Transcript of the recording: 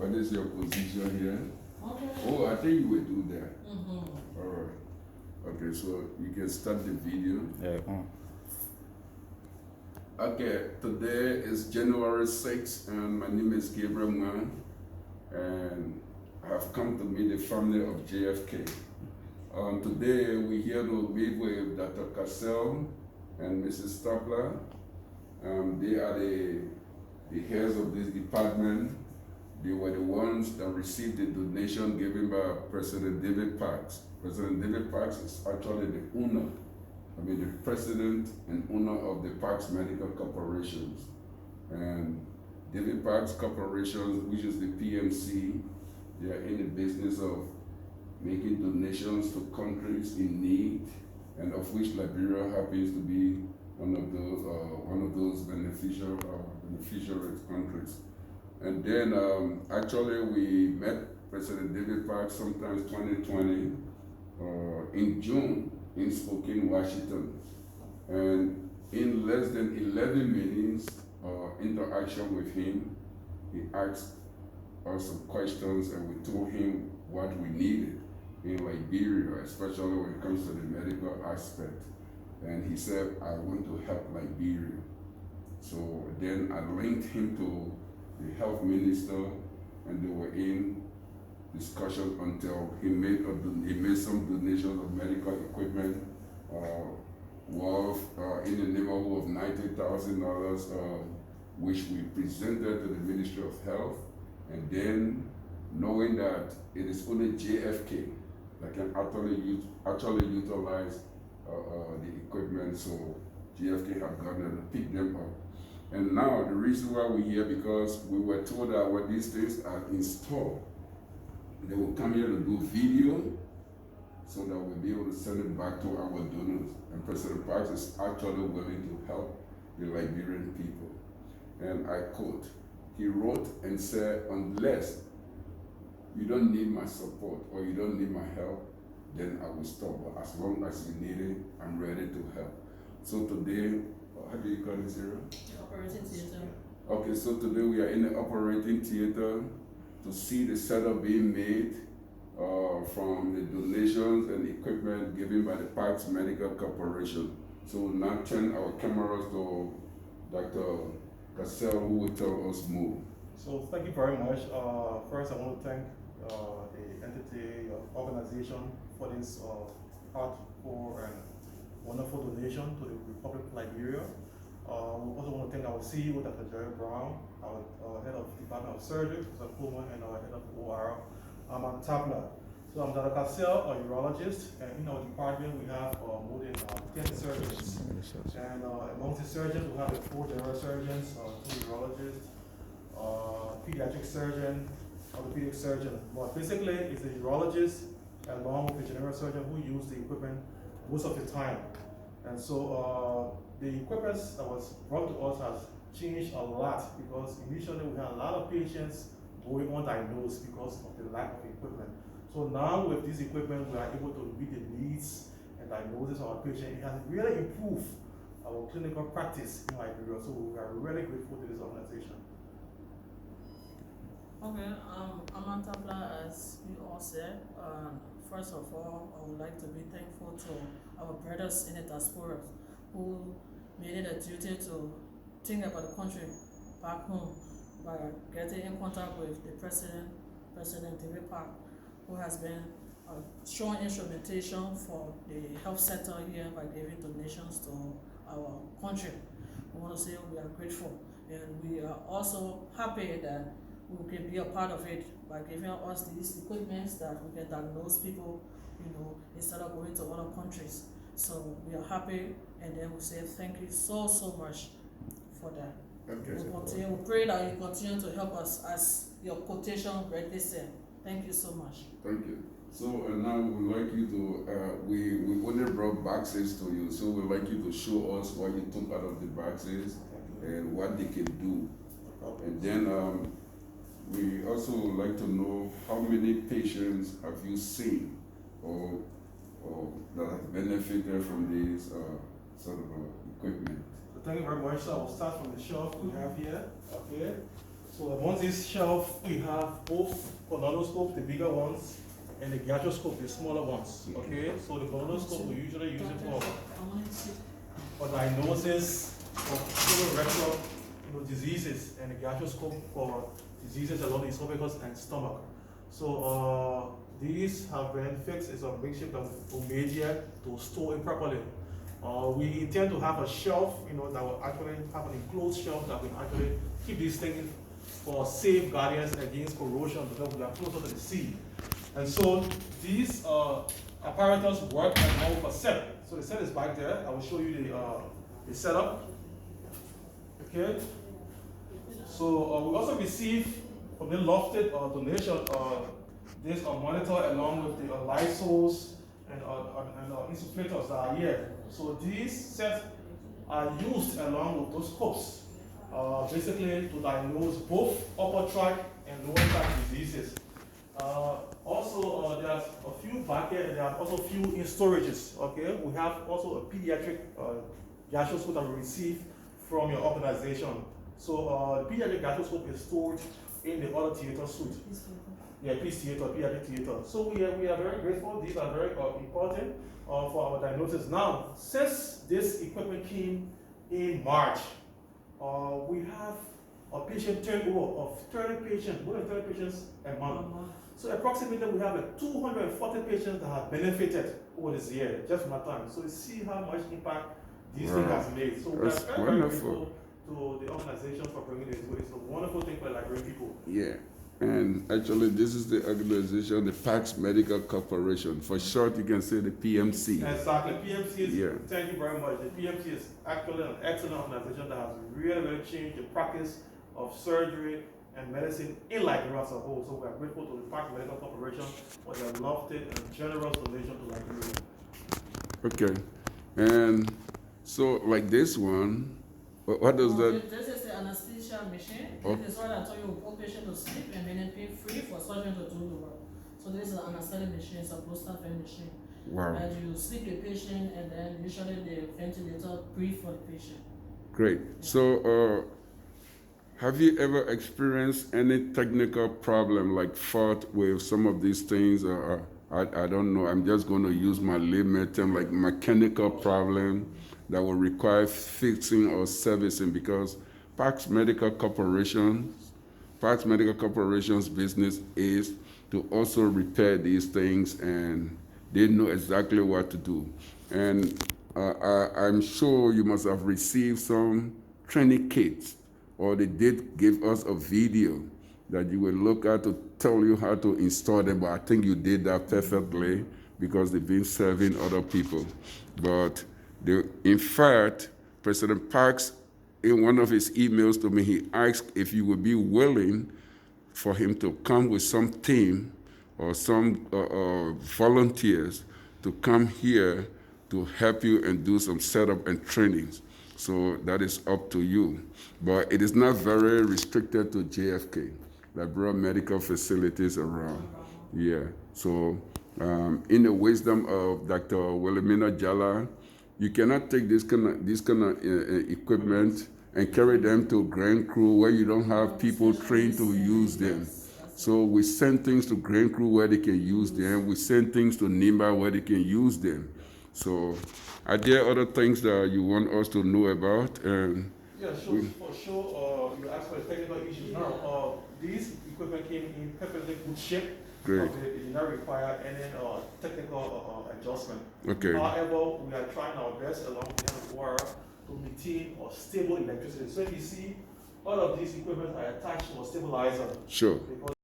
What is your position here? Okay. Oh, I think you will do that. Mm-hmm. All right. Okay, so you can start the video. Yeah. Okay, today is January 6th, and my name is Jfkmc, and I have come to meet the family of JFK. Today we're here to meet with Dr. Cassell and Mrs. Stapler. They are the heads of this department. They were the ones that received the donation given by President David Parks. President David Parks is actually the owner, the president and owner of the Parks Medical Corporations. And David Parks Corporation, which is the PMC, they are in the business of making donations to countries in need, and of which Liberia happens to be one of those beneficiary countries. And then actually we met President David Parks sometime 2020 in June in Spokane, Washington. And in less than 11 minutes interaction with him, he asked us some questions and we told him what we needed in Liberia, especially when it comes to the medical aspect. And he said, I want to help Liberia. So then I linked him to the health minister, and they were in discussion until he made some donations of medical equipment worth in the neighborhood of $90,000, which we presented to the Ministry of Health. And then, knowing that it is only JFK that can actually utilize the equipment, so JFK have gone and picked them up. And now the reason why we're here, because we were told that when these things are installed, they will come here to do video so that we'll be able to send it back to our donors. And President Parks is actually willing to help the Liberian people. And I quote, he wrote and said, unless you don't need my support or you don't need my help, then I will stop. But as long as you need it, I'm ready to help. So today, how do you call this area? Operating theater. Okay, so today we are in the operating theater to see the setup being made from the donations and equipment given by the Parks Medical Corporation. So we'll now turn our cameras to Dr. Cassell, who will tell us more. So thank you very much. First, I want to thank the entity organization for this heartful and wonderful donation to the Republic of Liberia. We also want to thank our CEO, Dr. Jerry Brown, our head of Department of Surgery, Dr. Coleman, and our head of OR, Ahmad Tabla. So I'm Dr. Cassell, a urologist, and in our department we have more than 10 surgeons. And amongst the surgeons, we have 4 general surgeons, 2 urologists, pediatric surgeon, orthopedic surgeon. But basically, it's the urologist along with the general surgeon who use the equipment most of the time. And so the equipment that was brought to us has changed a lot, because initially we had a lot of patients going undiagnosed because of the lack of equipment. So now with this equipment, we are able to meet the needs and diagnosis of our patient. It has really improved our clinical practice in Liberia. So we are really grateful to this organization. Okay, I'm Tabla, as you all said. First of all, I would like to be thankful to our brothers in the diaspora who made it a duty to think about the country back home by getting in contact with the President David Park, who has been a strong instrumentation for the health sector here by giving donations to our country. We want to say we are grateful, and we are also happy that we can be a part of it by giving us these equipments that we can diagnose people, instead of going to other countries. So we are happy, and then we say thank you so much for that. Okay. We pray that you continue to help us, as your quotation rightly said. Thank you so much. Thank you. So now we'd like you to, we only brought boxes to you, so we'd like you to show us what you took out of the boxes and what they can do. And then we also would like to know how many patients have you seen or that have benefited from this sort of equipment. So thank you very much. So I will start from the shelf we have here. Okay. So amongst this shelf, we have both colonoscope, the bigger ones, and the gastroscope, the smaller ones. Okay, so the colonoscope we usually use it for diagnosis of colorectal, diseases, and the gastroscope for diseases along the esophagus and stomach. So these have been fixed. It's a makeshift of media to store it properly. We intend to have a shelf, that will actually have an enclosed shelf that can actually keep these things for safeguardians against corrosion because we are closer to the sea. And so these apparatus work along with a set. So the set is back there. I will show you the setup. Okay. So we also receive from the lofted donation this monitor along with the light source and insufflators that are here. So these sets are used along with those scopes, basically to diagnose both upper tract and lower tract diseases. Also, there's a few back here, and there are also a few in storages. Okay, we have also a pediatric gastroscope that we receive from your organization. So the pediatric gastroscope is stored in the other theater suite. Yeah, peace theater, pediatric theater. So we are very grateful. These are very important for our diagnosis. Now, since this equipment came in March, we have a patient turnover of 30 patients, more than 30 patients a month. So approximately we have 240 patients that have benefited over this year, just from that time. So you see how much impact this thing has made. So we are very grateful to the organization for bringing this. It's a wonderful thing for Liberian people. Yeah. And actually, this is the organization, the Pmc'S Medical Corporation. For short, you can say the PMC. Exactly. PMC is, thank you very much. The PMC is actually an excellent organization that has really changed the practice of surgery and medicine in Liberia as a whole. So we are grateful to the Pmc'S Medical Corporation for their lofted and generous donation to Liberia. Okay. And so, like this one, what does that? This is the anesthesia machine. This is what I told you, we put patient to sleep and then pay free for surgeon to do the work. So this is an anesthetic machine, it's a blood machine. Wow. And you sleep the patient and then usually the ventilator breathe for the patient. Great. So have you ever experienced any technical problem like fault with some of these things? I don't know, I'm just going to use my layman term, like mechanical problem that will require fixing or servicing, because Pmc'S Medical Corporation's business is to also repair these things, and they know exactly what to do. And I'm sure you must have received some training kits, or they did give us a video that you will look at to tell you how to install them, but I think you did that perfectly because they've been serving other people. But in fact, President Parks, in one of his emails to me, he asked if you would be willing for him to come with some team or some volunteers to come here to help you and do some setup and trainings. So that is up to you. But it is not very restricted to JFK, Liberia medical facilities around. Yeah. So in the wisdom of Dr. Wilhelmina Jala, you cannot take this kind of equipment and carry them to Grand Crew where you don't have people trained to use them. So we send things to Grand Crew where they can use them. We send things to Nimba where they can use them. So are there other things that you want us to know about? Yeah, sure. For sure. You asked for the technical issues. Now, these equipment came in perfectly good shape. Great. They did not require any technical adjustment. Okay. However, we are trying our best along with the wire to maintain a stable electricity. So if you see, all of these equipment are attached to a stabilizer. Sure. Because